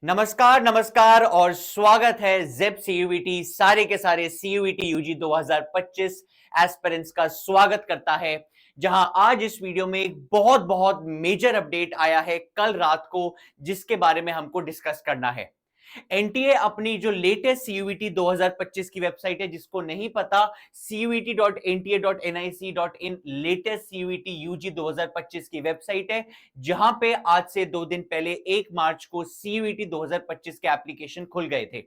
नमस्कार नमस्कार और स्वागत है जेप सीयूईटी सारे के सारे सीयूईटी यूजी 2025 एस्पिरेंट्स का स्वागत करता है। जहां आज इस वीडियो में एक बहुत बहुत मेजर अपडेट आया है कल रात को, जिसके बारे में हमको डिस्कस करना है। एनटीए अपनी जो लेटेस्ट सीयूईटी 2025 की वेबसाइट है, जिसको नहीं पता, cuit.nta.nic.in लेटेस्ट सीयूईटी यूजी 2025 की वेबसाइट है, जहां पे आज से 2 दिन पहले 1 मार्च को सीयूईटी 2025 के एप्लीकेशन खुल गए थे।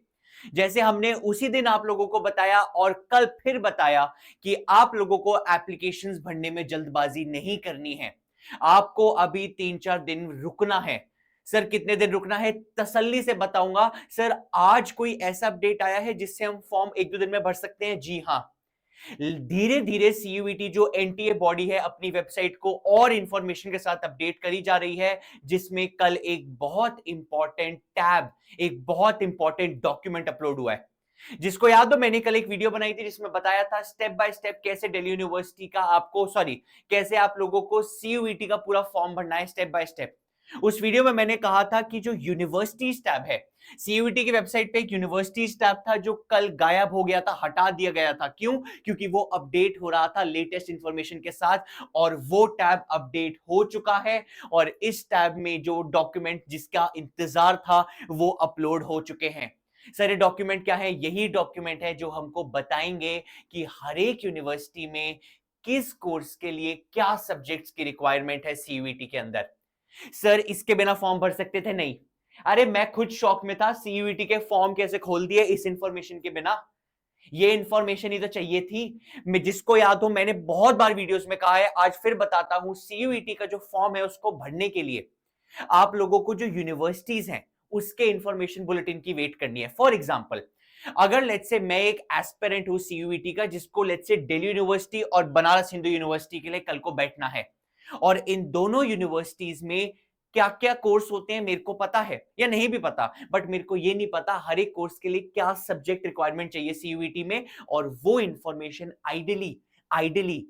जैसे हमने उसी दिन आप लोगों को बताया और कल फिर बताया कि आप लोगों को एप्लीकेशंस भरने में जल्दबाजी नहीं करनी है। आपको अभी 3-4 दिन रुकना है। सर कितने दिन रुकना है? तसल्ली से बताऊंगा। सर आज कोई ऐसा अपडेट आया है जिससे हम फॉर्म 1-2 दिन में भर सकते हैं? जी हां। धीरे धीरे सीयूईटी जो एनटीए बॉडी है अपनी वेबसाइट को और इंफॉर्मेशन के साथ अपडेट करी जा रही है, जिसमें कल एक बहुत इंपॉर्टेंट टैब, एक बहुत इंपॉर्टेंट डॉक्यूमेंट अपलोड हुआ है। जिसको याद हो, मैंने कल एक वीडियो बनाई थी जिसमें बताया था स्टेप बाय स्टेप कैसे दिल्ली यूनिवर्सिटी का आपको कैसे आप लोगों को सीयूईटी का पूरा फॉर्म भरना है स्टेप बाय स्टेप। उस वीडियो में मैंने कहा था कि जो यूनिवर्सिटीज टैब है, सीयूईटी की वेबसाइट पे एक यूनिवर्सिटीज टैब था जो कल गायब हो गया था, हटा दिया गया था। क्यों? क्योंकि वो अपडेट हो रहा था लेटेस्ट इंफॉर्मेशन के साथ, और वो टैब अपडेट हो चुका है और इस टैब में जो डॉक्यूमेंट जिसका इंतजार था वो अपलोड हो चुके हैं। सर ये डॉक्यूमेंट क्या है? यही डॉक्यूमेंट है जो हमको बताएंगे कि हर एक यूनिवर्सिटी में किस कोर्स के लिए क्या सब्जेक्ट्स की रिक्वायरमेंट है सीयूईटी के अंदर। सर इसके बिना फॉर्म भर सकते थे? नहीं। अरे मैं खुद शॉक में था, सीयूईटी के फॉर्म कैसे खोल दिए इस इंफॉर्मेशन के बिना। ये इंफॉर्मेशन ही तो चाहिए थी। मैं जिसको याद हो, मैंने बहुत बार वीडियोस में कहा है, आज फिर बताता हूं, सीयूईटी का जो फॉर्म है उसको भरने के लिए आप लोगों को जो यूनिवर्सिटीज हैं उसके इंफॉर्मेशन बुलेटिन की वेट करनी है। फॉर एग्जांपल, अगर लेट्स से मैं एक एस्पिरेंट हूं सीयूईटी का, जिसको लेट्स से दिल्ली यूनिवर्सिटी और बनारस हिंदू यूनिवर्सिटी के लिए कल को बैठना है, और इन दोनों यूनिवर्सिटीज में क्या क्या कोर्स होते हैं मेरे को पता है या नहीं भी पता, बट मेरे को ये नहीं पता हर एक कोर्स के लिए क्या सब्जेक्ट रिक्वायरमेंट चाहिए सीयूईटी में। और वो information ideally ideally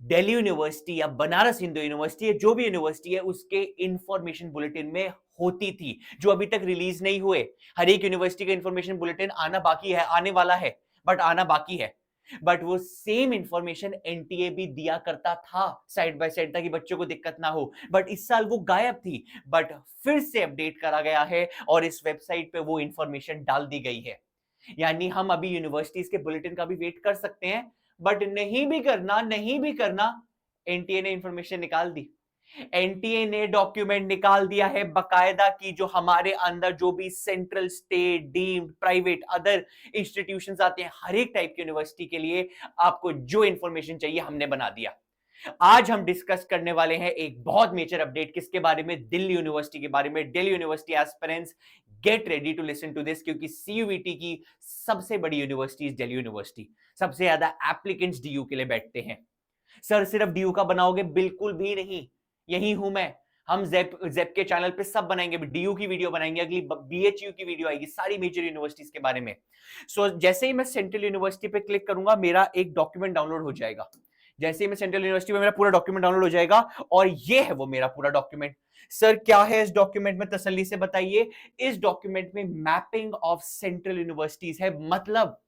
Delhi university या बनारस हिंदू यूनिवर्सिटी, जो भी यूनिवर्सिटी है, उसके इंफॉर्मेशन बुलेटिन में होती थी, जो अभी तक रिलीज नहीं हुए। हर एक यूनिवर्सिटी का इंफॉर्मेशन बुलेटिन आना बाकी है, आने वाला है, बट आना बाकी है। बट वो सेम इंफॉर्मेशन एनटीए भी दिया करता था साइड बाय साइड, ताकि बच्चों को दिक्कत ना हो, बट इस साल वो गायब थी। बट फिर से अपडेट करा गया है और इस वेबसाइट पे वो इंफॉर्मेशन डाल दी गई है। यानी हम अभी यूनिवर्सिटीज के बुलेटिन का भी वेट कर सकते हैं, बट नहीं भी करना, एनटीए ने इंफॉर्मेशन निकाल दी। एनटीए ने डॉक्यूमेंट निकाल दिया है बकायदा कि जो हमारे अंदर जो भी central, state, deemed, private, other institutions आते हैं, हर एक टाइप की यूनिवर्सिटी के लिए आपको जो इंफॉर्मेशन चाहिए हमने बना दिया। आज हम डिस्कस करने वाले हैं एक बहुत मेजर अपडेट। किसके बारे में? दिल्ली यूनिवर्सिटी के बारे में। Delhi university aspirants, get ready to listen to this, क्योंकि सीयूईटी की सबसे बड़ी यूनिवर्सिटी दिल्ली यूनिवर्सिटी। सबसे ज्यादा एप्लीकेंट्स डीयू के लिए बैठते हैं। सर सिर्फ डीयू का बनाओगे? बिल्कुल भी नहीं। यही हूं मैं। हम जेप जेप के चैनल पे सब बनाएंगे, डीयू की वीडियो बनाएंगे, अगली बीएचयू की वीडियो आएगी, सारी मेजर यूनिवर्सिटीज के बारे में। जैसे ही मैं सेंट्रल यूनिवर्सिटी पे क्लिक करूंगा, मेरा एक डॉक्यूमेंट डाउनलोड हो जाएगा। जैसे ही मैं सेंट्रल यूनिवर्सिटी में, मेरा पूरा डॉक्यूमेंट डाउनलोड हो जाएगा, और ये है वो मेरा पूरा डॉक्यूमेंट। सर क्या है इस डॉक्यूमेंट में? तसल्ली से बताइए। इस डॉक्यूमेंट में मैपिंग ऑफ सेंट्रल यूनिवर्सिटीज है। मतलब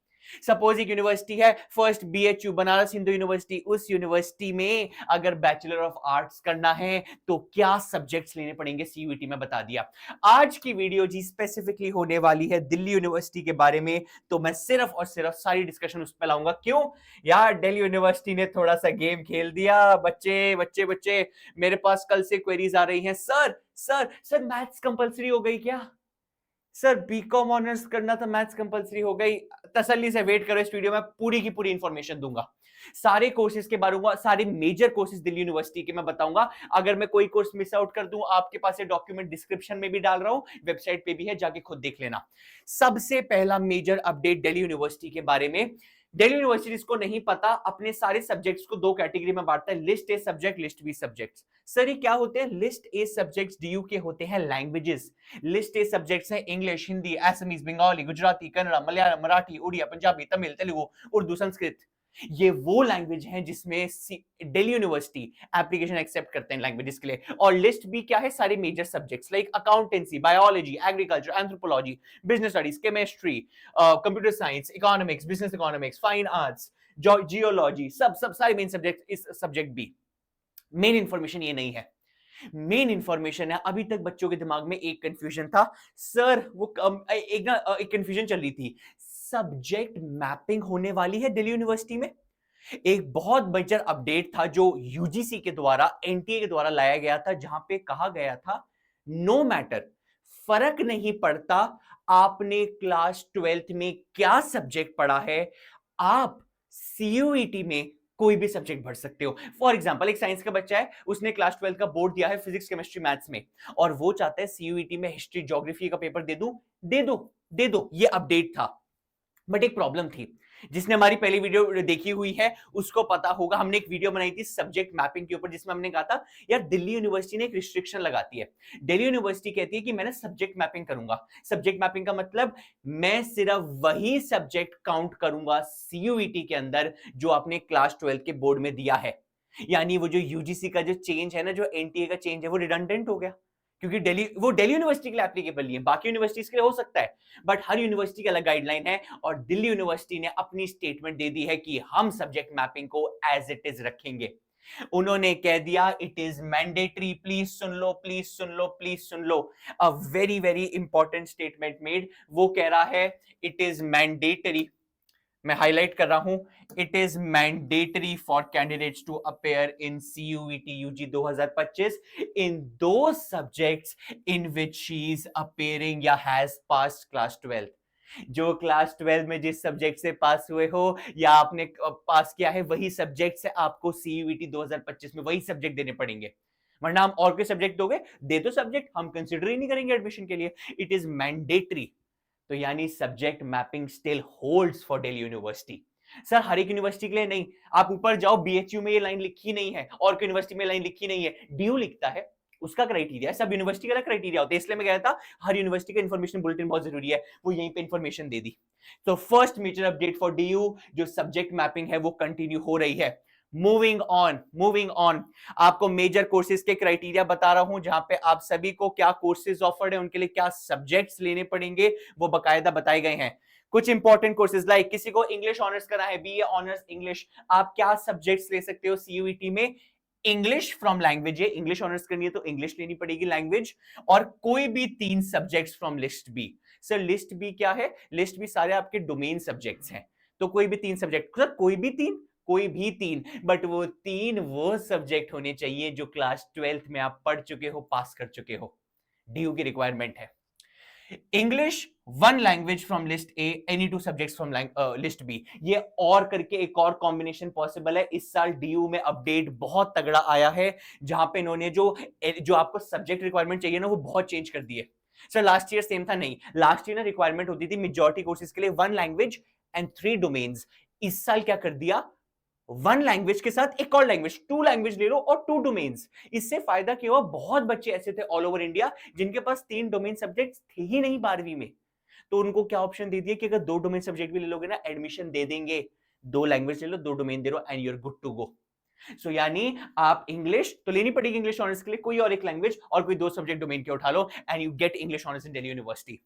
सपोज एक यूनिवर्सिटी है, first BHU Banaras Hindu university, उस यूनिवर्सिटी में अगर बैचलर ऑफ आर्ट्स करना है तो क्या सब्जेक्ट्स लेने पड़ेंगे, सीयूईटी में बता दिया। आज की वीडियो जी स्पेसिफिकली होने वाली है दिल्ली यूनिवर्सिटी के बारे में, तो मैं सिर्फ और सिर्फ सारी डिस्कशन उस पर लाऊंगा। क्यों यार? दिल्ली यूनिवर्सिटी ने थोड़ा सा गेम खेल दिया। बच्चे बच्चे बच्चे, मेरे पास कल से क्वेरीज आ रही हैं, sir sir sir maths compulsory हो गई क्या? सर बीकॉम ऑनर्स करना था, मैथ्स कंपलसरी हो गई? तसल्ली से वेट करो, इस वीडियो में पूरी की पूरी इंफॉर्मेशन दूंगा। सारे कोर्सेज के बारे में, सारे मेजर कोर्सेज दिल्ली यूनिवर्सिटी के मैं बताऊंगा। अगर मैं कोई कोर्स मिस आउट कर दूं, आपके पास ये डॉक्यूमेंट डिस्क्रिप्शन में भी डाल रहा हूं, वेबसाइट पे भी है, जाके खुद देख लेना। सबसे पहला मेजर अपडेट दिल्ली यूनिवर्सिटी के बारे में। दिल्ली यूनिवर्सिटी को नहीं पता, अपने सारे सब्जेक्ट्स को दो कैटेगरी में बांटता है, list A subject, list B subjects. Sir ये क्या होते हैं? लिस्ट ए सब्जेक्ट्स डीयू के होते हैं लैंग्वेजेस। लिस्ट ए सब्जेक्ट्स हैं इंग्लिश, हिंदी, असमीज, बंगाली, गुजराती, कन्नड़ा, मलयालम, मराठी, उड़िया, पंजाबी, तमिल, तेलुगु, उर्दू, संस्कृत। ये वो लैंग्वेज है जिसमें दिल्ली यूनिवर्सिटी एप्लीकेशन एक्सेप्ट करते हैं लैंग्वेजेस के लिए। और लिस्ट बी क्या है, सारे major subjects like accountancy, biology, agriculture, anthropology, business studies, chemistry, computer science, economics, business economics, fine arts, geology, सब सब सारे मेन सब्जेक्ट इस सब्जेक्ट बी। मेन इंफॉर्मेशन ये नहीं है, मेन इंफॉर्मेशन है, अभी तक बच्चों के दिमाग में एक कंफ्यूजन था सर, वो एक कंफ्यूजन चल रही थी, सब्जेक्ट मैपिंग होने वाली है दिल्ली यूनिवर्सिटी में। एक बहुत मेजर अपडेट था जो यूजीसी के द्वारा, एनटीए के द्वारा लाया गया था, जहां पे कहा गया था नो मैटर, फर्क नहीं पड़ता आपने क्लास 12th में क्या सब्जेक्ट पढ़ा है, आप सीयूईटी में कोई भी सब्जेक्ट भर सकते हो। फॉर एग्जांपल एक साइंस का बच्चा है, उसने क्लास 12 का बोर्ड दिया है फिजिक्स, केमिस्ट्री, मैथ्स में, और वो चाहता है सीयूईटी में हिस्ट्री, ज्योग्राफी का पेपर दे दूं, दे दो, दे दो, ये अपडेट था। बट एक प्रॉब्लम थी, जिसने हमारी पहली वीडियो देखी हुई है उसको पता होगा, हमने एक वीडियो बनाई थी सब्जेक्ट मैपिंग के ऊपर, जिसमें हमने कहा था यार दिल्ली यूनिवर्सिटी ने एक रिस्ट्रिक्शन लगाती है। दिल्ली यूनिवर्सिटी कहती है कि मैंने सब्जेक्ट मैपिंग करूंगा। सब्जेक्ट मैपिंग का मतलब मैं सिर्फ वही सब्जेक्ट काउंट करूंगा सीयूईटी के अंदर जो आपने क्लास 12 के बोर्ड में दिया है। यानी वो जो यूजीसी का जो चेंज है ना, जो एनटीए का चेंज है, वो रिडंडेंट हो गया, क्योंकि दिल्ली यूनिवर्सिटी के लिए एप्लीकेबल नहीं है, बाकी यूनिवर्सिटीज के लिए हो सकता है, बट हर यूनिवर्सिटी की अलग गाइडलाइन है। और दिल्ली यूनिवर्सिटी ने अपनी स्टेटमेंट दे दी है कि हम सब्जेक्ट मैपिंग को एज इट इज रखेंगे। उन्होंने कह दिया इट इज मैंडेटरी, प्लीज सुन लो, प्लीज सुन लो, प्लीज सुन लो, a very very important statement made. वो कह रहा है इट इज मैंडेटरी, मैं हाईलाइट कर रहा हूं, it is mandatory for candidates to appear in CUET UG 2025 in दो subjects in which she is appearing या हैज पास्ड क्लास 12। जो क्लास 12 में जिस सब्जेक्ट से पास हुए हो या आपने पास किया है, वही सब्जेक्ट से आपको सीयूईटी 2025 में वही सब्जेक्ट देने पड़ेंगे, वरना हम और कोई सब्जेक्ट दोगे, दे दो सब्जेक्ट, हम कंसिडर ही नहीं करेंगे एडमिशन के लिए। It is mandatory. तो यानी subject mapping still holds for Delhi University. Sir हर एक यूनिवर्सिटी के लिए नहीं, आप ऊपर जाओ, बीएचयू में ये लाइन लिखी नहीं है, और यूनिवर्सिटी में लाइन लिखी नहीं है, डीयू लिखता है, उसका क्राइटेरिया है, सब यूनिवर्सिटी का क्राइटेरिया होता है। इसलिए मैं कह रहा था हर यूनिवर्सिटी का इंफॉर्मेशन बुलेटिन बहुत जरूरी है, वो यहीं पे इंफॉर्मेशन दे दी। तो first major update for DU, जो सब्जेक्ट मैपिंग है वो कंटिन्यू हो रही है। मूविंग ऑन, आपको मेजर कोर्सेज के क्राइटेरिया बता रहा हूं, जहां पे आप सभी को क्या कोर्सेज ऑफर्ड है, उनके लिए क्या सब्जेक्ट्स लेने पड़ेंगे, वो बकायदा बताए गए हैं। कुछ इंपॉर्टेंट कोर्सेज लाइक किसी को इंग्लिश ऑनर्स करना है, बीए ऑनर्स इंग्लिश, आप क्या सब्जेक्ट्स ले सकते हो सीयूईटी में, इंग्लिश फ्रॉम लैंग्वेज है, इंग्लिश ऑनर्स करनी है तो इंग्लिश लेनी पड़ेगी लैंग्वेज, और कोई भी 3 subjects from list B. Sir list B क्या है, लिस्ट बी सारे आपके डोमेन सब्जेक्ट्स हैं, तो कोई भी 3 सब्जेक्ट, सर कोई भी 3, कोई भी 3, बट वो 3 वो सब्जेक्ट होने चाहिए जो क्लास 12th में आप पढ़ चुके हो, पास कर चुके हो, डीयू की रिक्वायरमेंट है। English 1 language from list A, any 2 subjects from list B. ये और करके एक और कॉम्बिनेशन पॉसिबल है। इस साल डीयू में अपडेट बहुत तगड़ा आया है, जहां पे इन्होंने जो आपको सब्जेक्ट रिक्वायरमेंट चाहिए ना, वो बहुत चेंज कर दी है। सर लास्ट ईयर सेम था नहीं, लास्ट ईयर ना रिक्वायरमेंट होती थी मेजॉरिटी कोर्सेज के लिए 1 लैंग्वेज एंड 3 डोमेन्स। इस साल क्या कर दिया, 1 लैंग्वेज के साथ एक और लैंग्वेज, 2 लैंग्वेज ले लो और 2 डोमेन्स। इससे फायदा क्या हुआ, बहुत बच्चे ऐसे थे ऑल ओवर इंडिया जिनके पास 3 डोमेन सब्जेक्ट्स थे ही नहीं 12वीं में, तो उनको क्या ऑप्शन दे दिया कि अगर 2 डोमेन सब्जेक्ट भी ले लोगे ना, एडमिशन दे देंगे, 2 लैंग्वेज ले लो, 2 डोमेन दे लो and you are good to go. So यानी आप इंग्लिश तो लेनी पड़ेगी इंग्लिश ऑनर्स के लिए, कोई और एक लैंग्वेज और कोई 2 सब्जेक्ट डोमेन के उठा लो and you get English honours in Delhi University.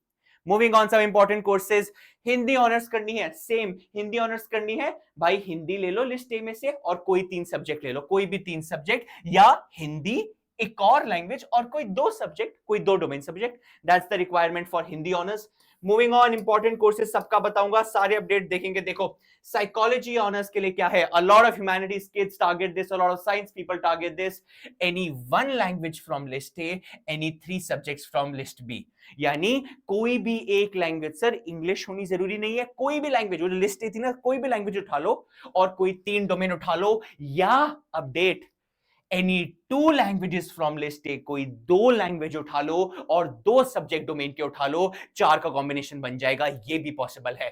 Moving on, some important courses, Hindi honours करनी है, सेम हिंदी ऑनर्स करनी है भाई, हिंदी ले लो लिस्ट ए में से और कोई 3 सब्जेक्ट ले लो, कोई भी 3 सब्जेक्ट, या हिंदी एक और लैंग्वेज और कोई 2 सब्जेक्ट, कोई 2 domain subject, that's the requirement for Hindi honours. Moving on, important courses सबका बताऊंगा, सारे अपडेट देखेंगे। देखो साइकोलॉजी ऑनर्स के लिए क्या है, a lot of humanities kids target this, a lot of science people target this, any 1 language from list A, any 3 subjects from list B. यानी कोई भी एक लैंग्वेज, सर इंग्लिश होनी जरूरी नहीं है, कोई भी लैंग्वेज, वो जो लिस्ट थी ना, कोई भी लैंग्वेज उठा लो और कोई 3 डोमेन उठा लो, या update any 2 languages from list ए, कोई 2 लैंग्वेज उठा लो और 2 सब्जेक्ट डोमेन के उठा लो, 4 का कॉम्बिनेशन बन जाएगा, ये भी पॉसिबल है।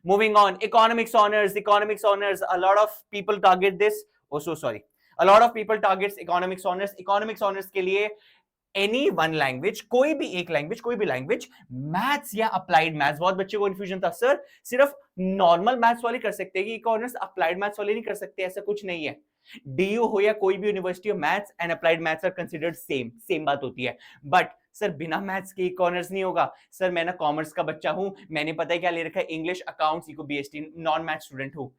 Moving on, economics honours, a lot of people target this, oh so sorry, a lot of people targets economics honours के लिए एनी वन लैंग्वेज, कोई भी एक लैंग्वेज, कोई भी लैंग्वेज, मैथ्स या अप्लाइड मैथ्स। बहुत बच्चे को कंफ्यूजन था, सर सिर्फ नॉर्मल मैथ्स वाले कर सकते हैं कि ऑनर्स अप्लाइड मैथ्स वाले नहीं कर सकते? ऐसा कुछ नहीं है। डीयू हो या कोई भी यूनिवर्सिटी हो, maths and applied maths are considered same बात होती है। बट सर बिना मैथ्स के कॉमर्स नहीं होगा। सर मैं ना कॉमर्स का बच्चा हूं, मैंने पता है क्या ले रखा है, English, accounts, eco, BST, non math student हूं।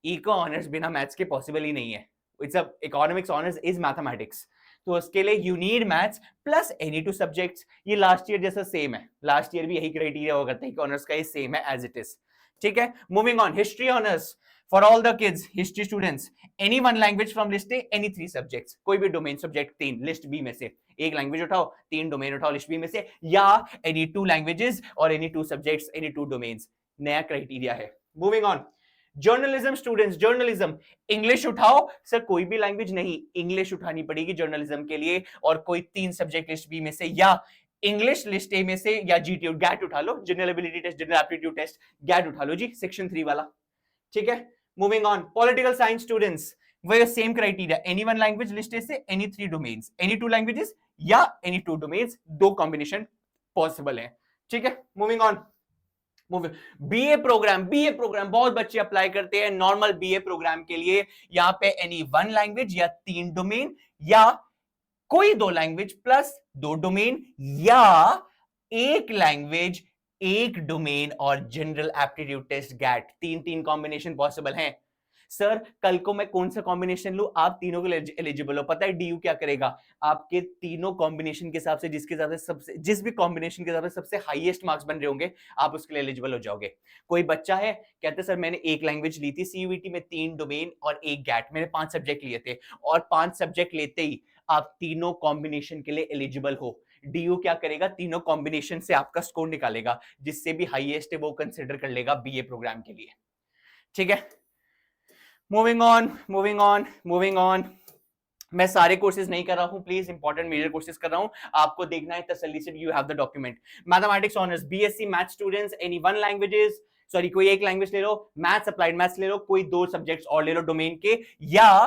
इको ऑनर्स बिना मैथ्स के पॉसिबल ही नहीं है। It's a economics honours is mathematics, तो उसके लिए you need maths plus any two subjects. ये लास्ट ईयर जैसा सेम है, लास्ट ईयर भी यही क्राइटेरिया हुआ करता है कि ऑनर्स का ये सेम है एज इट इज। ठीक है, moving on, history honours for all the kids, history students, any one language from list A, any 3 subjects, कोई भी डोमेन सब्जेक्ट 3 लिस्ट बी में से, एक लैंग्वेज उठाओ, 3 डोमेन उठाओ लिस्ट बी में से, या एनी 2 लैंग्वेजेस और एनी 2 सब्जेक्ट्स, एनी 2 डोमेन्स, नया क्राइटेरिया है। Moving on, journalism students, journalism, English उठाओ। सर कोई भी लैंग्वेज नहीं, इंग्लिश उठानी पड़ेगी जर्नलिज्म के लिए, और कोई 3 सब्जेक्ट लिस्ट बी में से, या इंग्लिश लिस्ट ए में से, या जीटी गैट उठा लो, general ability test, general aptitude test, GAT उठा लो जी, सेक्शन 3 वाला। ठीक है, moving on, political science students, वही same criteria, any one language list A से, एनी 3 डोमेन्स, एनी 2 लैंग्वेजेस या एनी 2 डोमेन्स, 2 कॉम्बिनेशन पॉसिबल है। ठीक है, moving on, BA program, BA program बहुत बच्चे अप्लाई करते हैं नॉर्मल बीए प्रोग्राम के लिए। यहां पे एनी वन लैंग्वेज या 3 डोमेन, या कोई 2 लैंग्वेज प्लस 2 डोमेन, या एक लैंग्वेज, एक डोमेन और general aptitude test GAT, 3 combination possible हैं। सर कल को मैं कौन सा कॉम्बिनेशन लूं? आप तीनों के लिए एलिजिबल हो। पता है डीयू क्या करेगा? आपके तीनों कॉम्बिनेशन के हिसाब से, जिसके हिसाब से सबसे, जिस भी कॉम्बिनेशन के हिसाब से सबसे हाईएस्ट मार्क्स बन रहे होंगे, आप उसके लिए एलिजिबल हो जाओगे। कोई बच्चा है कहते सर मैंने एक लैंग्वेज ली थी सीयूईटी में, 3 डोमेन और एक गैट, मैंने 5 सब्जेक्ट लिए थे, और 5 सब्जेक्ट लेते ही आप तीनों कॉम्बिनेशन के लिए एलिजिबल हो। डीयू क्या करेगा? तीनों कॉम्बिनेशन से आपका स्कोर निकालेगा, जिससे भी हाईएस्ट है वो कंसिडर कर लेगा बीए प्रोग्राम के लिए। ठीक है, moving on, moving on, moving on. मैं सारे कोर्सेज नहीं कर रहा हूं, प्लीज, इंपॉर्टेंट मेजर कोर्सेज कर रहा हूं, आपको देखना है तसल्ली से, you have the document. Mathematics honours, BSc math students, any one languages, sorry कोई एक लैंग्वेज ले लो, मैथ्स अप्लाइड मैथ्स ले लो, कोई 2 सब्जेक्ट्स और ले लो डोमेन के, या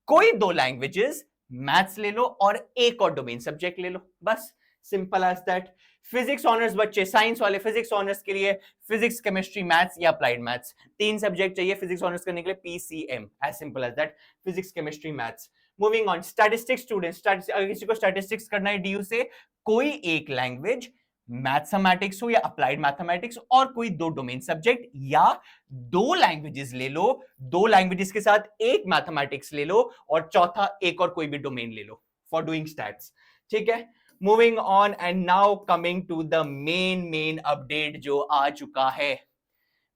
कोई 2 लैंग्वेजेस, मैथ्स ले लो और एक और डोमेन सब्जेक्ट ले लो, बस, simple as that. Physics honours बच्चे, साइंस वाले फिजिक्स ऑनर्स के लिए फिजिक्स, केमिस्ट्री, मैथ्स या अप्लाइड मैथ्स, 3 सब्जेक्ट चाहिए फिजिक्स ऑनर्स करने के लिए, PCM, as simple as that, physics, chemistry, maths. Moving on, statistics students, अगर किसी को स्टैटिस्टिक्स करना है डीयू से, कोई एक लैंग्वेज, मैथमेटिक्स हो या अप्लाइड मैथमेटिक्स, और कोई 2 डोमेन सब्जेक्ट, या 2 लैंग्वेजेस ले लो, 2 लैंग्वेजेस के साथ एक मैथमेटिक्स ले लो, और चौथा एक और कोई भी डोमेन ले लो फॉर डूइंग स्टैट्स। ठीक है, moving on, and now coming to the main update जो आ चुका है,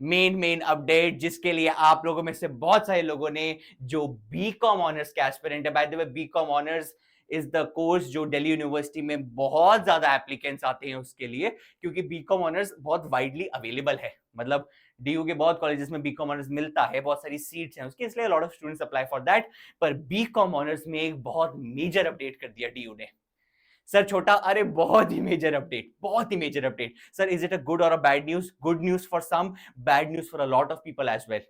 मेन अपडेट, जिसके लिए आप लोगों में से बहुत सारे लोगों ने, जो बीकॉम ऑनर्स के एस्पिरेंट है, by the way BCom honours is the course जो दिल्ली यूनिवर्सिटी में बहुत ज्यादा एप्लीकेंट्स आते हैं उसके लिए, क्योंकि बीकॉम ऑनर्स बहुत वाइडली अवेलेबल है, मतलब डीयू के बहुत कॉलेजेस में बीकॉम ऑनर्स मिलता है, बहुत सारी सीट्स हैं उसके, इसलिए lot of students apply for that. पर बीकॉम ऑनर्स में एक बहुत मेजर अपडेट कर दिया डीयू ने। सर छोटा, अरे बहुत ही मेजर अपडेट, बहुत ही major update. Sir is it a good और a bad news? Good news for some, bad news for a lot of people as well.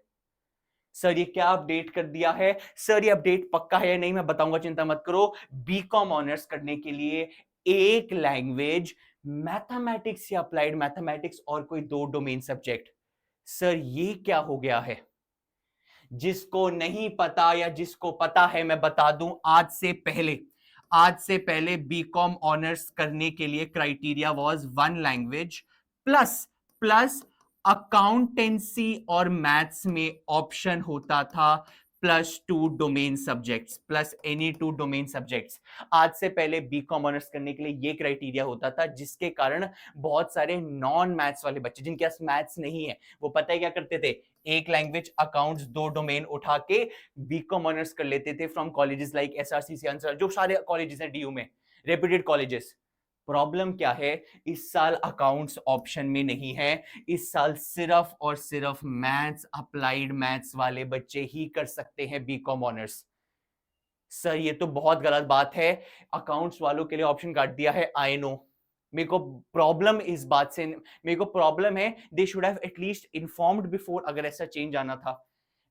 Sir ये क्या अपडेट कर दिया है? सर ये अपडेट पक्का है या नहीं मैं बताऊंगा, चिंता मत करो। बीकॉम ऑनर्स करने के लिए एक लैंग्वेज, मैथमेटिक्स या अप्लाइड मैथमेटिक्स, और कोई 2 डोमेन सब्जेक्ट। सर ये क्या हो गया है? जिसको नहीं पता या जिसको पता है मैं बता दूं, आज से पहले बीकॉम ऑनर्स करने के लिए criteria was 1 language plus accountancy और मैथ्स में ऑप्शन होता था +2 domain subjects, plus any 2 domain subjects. आज से पहले बीकॉम ऑनर्स करने के लिए ये क्राइटेरिया होता था, जिसके कारण बहुत सारे नॉन मैथ्स वाले बच्चे, जिनके पास मैथ्स नहीं है, वो पता है क्या करते थे? एक लैंग्वेज, अकाउंट्स, 2 डोमेन उठा के बीकॉम ऑनर्स कर लेते थे from colleges like SRCC, answer, जो सारे कॉलेजेस हैं डीयू में, रेप्यूटेड कॉलेजेस। प्रॉब्लम क्या है? इस साल अकाउंट्स ऑप्शन में नहीं है, इस साल सिर्फ और सिर्फ मैथ्स, अप्लाइड मैथ्स वाले बच्चे ही कर सकते हैं बीकॉम ऑनर्स। सर ये तो बहुत गलत बात है, अकाउंट्स वालों के लिए ऑप्शन काट दिया है। आई नो, मेरे को प्रॉब्लम इस बात से, मेरे को प्रॉब्लम है, they should have at least informed before, अगर ऐसा चेंज आना था।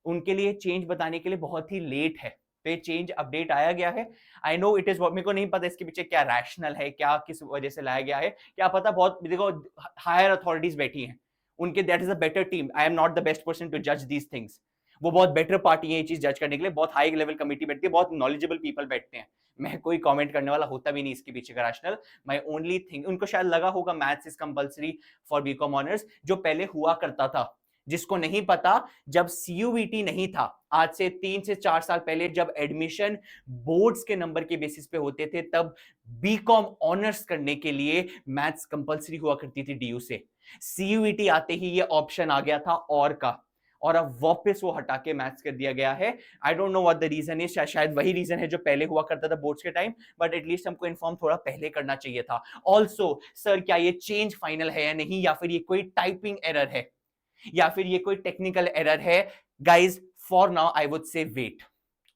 उनके लिए चेंज बताने के लिए बहुत ही लेट है, तो ये चेंज अपडेट आया गया है। आई नो इट इज, मेरे को नहीं पता इसके पीछे क्या रैशनल है, क्या किस वजह से लाया गया है, क्या पता, बहुत देखो हायर अथॉरिटीज बैठी हैं उनके, that is a better team, I am not the best person to जज दीज थिंग्स। वो बहुत बेटर पार्टी है ये चीज जज करने के लिए, बहुत हाई लेवल कमिटी बैठती है, बहुत नॉलेजेबल पीपल बैठते हैं। मैं कोई कमेंट करने वाला होता भी नहीं इसके पीछे का रैशनल। माय ओनली थिंग, उनको शायद लगा होगा maths is compulsory for BCom honours, जो पहले हुआ करता था। जिसको नहीं पता, जब सीयूईटी नहीं था, आज से 3 से 4 साल पहले, जब एडमिशन बोर्ड्स के नंबर के बेसिस पे होते थे, तब बीकॉम ऑनर्स करने के लिए मैथ्स कंपलसरी हुआ करती थी डीयू से। सीयूईटी आते ही ये ऑप्शन आ गया था और का, और अब वापस वो हटा के मैथ्स कर दिया गया है। I don't know what the reason is, शायद वही रीजन है जो पहले हुआ करता था बोर्ड्स के टाइम, बट एटलीस्ट हमको इन्फॉर्म थोड़ा पहले करना चाहिए था। ऑल्सो सर, क्या ये चेंज फाइनल है या नहीं, या फिर ये कोई टाइपिंग एरर है, या फिर ये कोई टेक्निकल एरर है? Guys, for now I would say wait.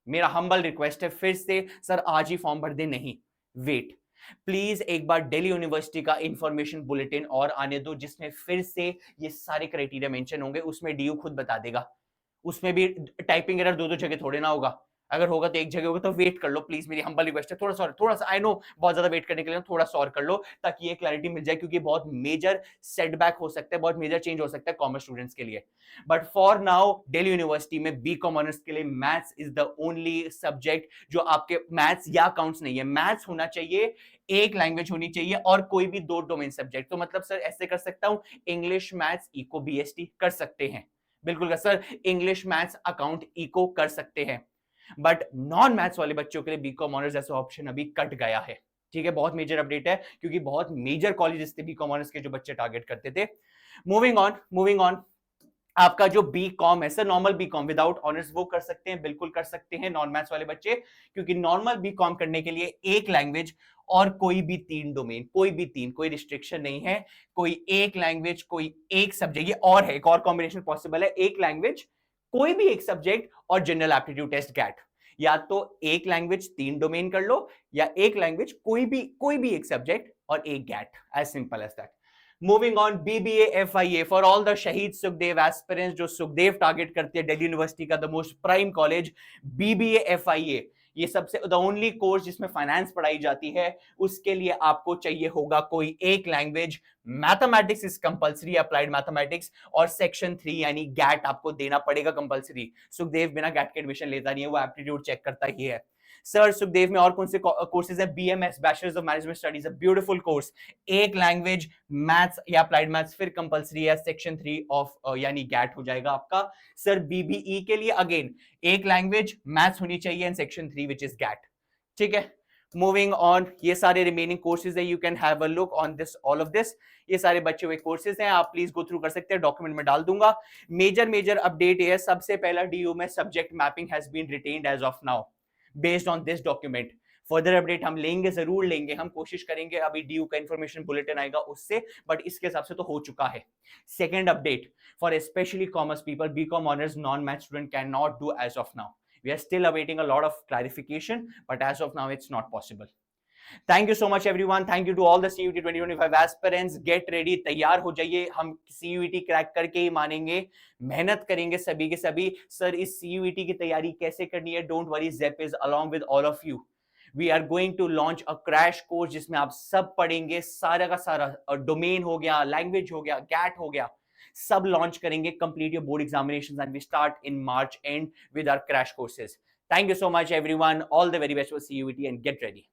मेरा हम्बल रिक्वेस्ट है फिर से, सर आज ही फॉर्म भर दे, नहीं, वेट प्लीज। एक बार दिल्ली यूनिवर्सिटी का इंफॉर्मेशन बुलेटिन और आने दो, जिसमें फिर से ये सारे क्राइटेरिया मेंशन होंगे। उसमें डीयू खुद बता देगा, उसमें भी टाइपिंग एरर दो दो जगह थोड़े ना होगा, अगर होगा तो एक जगह होगा। तो वेट कर लो प्लीज, मेरी हम्बल रिक्वेस्ट है, थोड़ा सा आई नो बहुत ज्यादा वेट करने के लिए, थोड़ा सा और कर लो ताकि ये क्लैरिटी मिल जाए, क्योंकि बहुत मेजर सेटबैक हो सकता है, बहुत मेजर चेंज हो सकता है कॉमर्स स्टूडेंट्स के लिए। But for now Delhi university में बी कॉमर्स के लिए maths is the only subject जो आपके, मैथ्स या अकाउंट्स नहीं है, मैथ्स होना चाहिए, एक लैंग्वेज होनी चाहिए, और कोई भी 2 डोमेन सब्जेक्ट। तो मतलब सर ऐसे कर सकता हूं, इंग्लिश मैथ्स इको बीएसटी कर सकते हैं, बिल्कुल sir, English maths account eco कर सकते हैं, बट नॉन मैथ्स वाले बच्चों के लिए बीकॉम ऑनर्स जैसा ऑप्शन अभी कट गया है। ठीक है, बहुत मेजर अपडेट है, क्योंकि बहुत मेजर कॉलेजेस थे बीकॉम ऑनर्स के जो बच्चे टारगेट करते थे। मूविंग ऑन, आपका जो बी कॉम है sir, normal BCom without honours, वो कर सकते हैं, बिल्कुल कर सकते हैं नॉन मैथ्स वाले बच्चे, क्योंकि नॉर्मल बी कॉम करने के लिए एक लैंग्वेज और कोई भी 3 डोमेन, कोई भी 3, कोई रिस्ट्रिक्शन नहीं है, कोई एक लैंग्वेज, कोई एक सब्जेक्ट, ये और है, एक और कॉम्बिनेशन पॉसिबल है, एक लैंग्वेज, कोई भी एक सब्जेक्ट और जनरल एप्टीट्यूड टेस्ट गैट। या तो एक लैंग्वेज 3 डोमेन कर लो, या एक लैंग्वेज कोई भी एक सब्जेक्ट और एक GAT, as simple as that. Moving on, BBA FIA for all the Shaheed Sukhdev aspirants, जो सुखदेव टारगेट करती है, दिल्ली यूनिवर्सिटी का the most prime college, BBA FIA, ये सबसे द ओनली कोर्स जिसमें फाइनेंस पढ़ाई जाती है। उसके लिए आपको चाहिए होगा कोई एक language, mathematics is compulsory, applied mathematics, और सेक्शन 3 यानी गैट आपको देना पड़ेगा कंपलसरी। सुखदेव बिना गैट के एडमिशन लेता नहीं है, वो एप्टीट्यूड चेक करता ही है। सर सुखदेव में और कौन से कोर्सेज है? BMS, bachelors of management studies, a beautiful course, एक लैंग्वेज, मैथ्स या अप्लाइड मैथ्स, फिर कंपलसरी है सेक्शन 3 ऑफ यानी गैट हो जाएगा आपका। सर बीबीई के लिए अगेन एक लैंग्वेज, मैथ्स होनी चाहिए, and section 3 which is GAT. ठीक है, मूविंग ऑन, ये सारे रिमेनिंग कोर्सेज है, you can have a look on this, all of this, ये सारे बचे हुए कोर्सेज हैं, आप प्लीज गो थ्रू कर सकते हैं, डॉक्यूमेंट में डाल दूंगा। मेजर अपडेट ये है, सबसे पहला डीयू में subject mapping has been retained as of now based on this document. Further update हम लेंगे, जरूर लेंगे, हम कोशिश करेंगे, अभी डीयू का इंफॉर्मेशन बुलेटिन आएगा उससे, बट इसके हिसाब से तो हो चुका है। Second update, for specially commerce people, BCom honours non math student can not do as of now, we are still awaiting a lot of clarification, but as of now it's not possible. Thank you so much everyone, thank you to all the CUET 2025 aspirants, get ready, तैयार हो जाइए, हम CUET crack करके ही मानेंगे, मेहनत करेंगे सभी के सभी। सर इस CUET की तैयारी कैसे करनी है, don't worry, ZEP is along with all of you. We are going to launch a crash course जिसमें आप सब पढ़ेंगे, सारा का सारा, डोमेन हो गया, लैंग्वेज हो गया, गैट हो गया, सब लॉन्च करेंगे, complete your board examinations, and we start in March and with our crash courses. Thank you so much everyone, all the very best for CUET and get ready.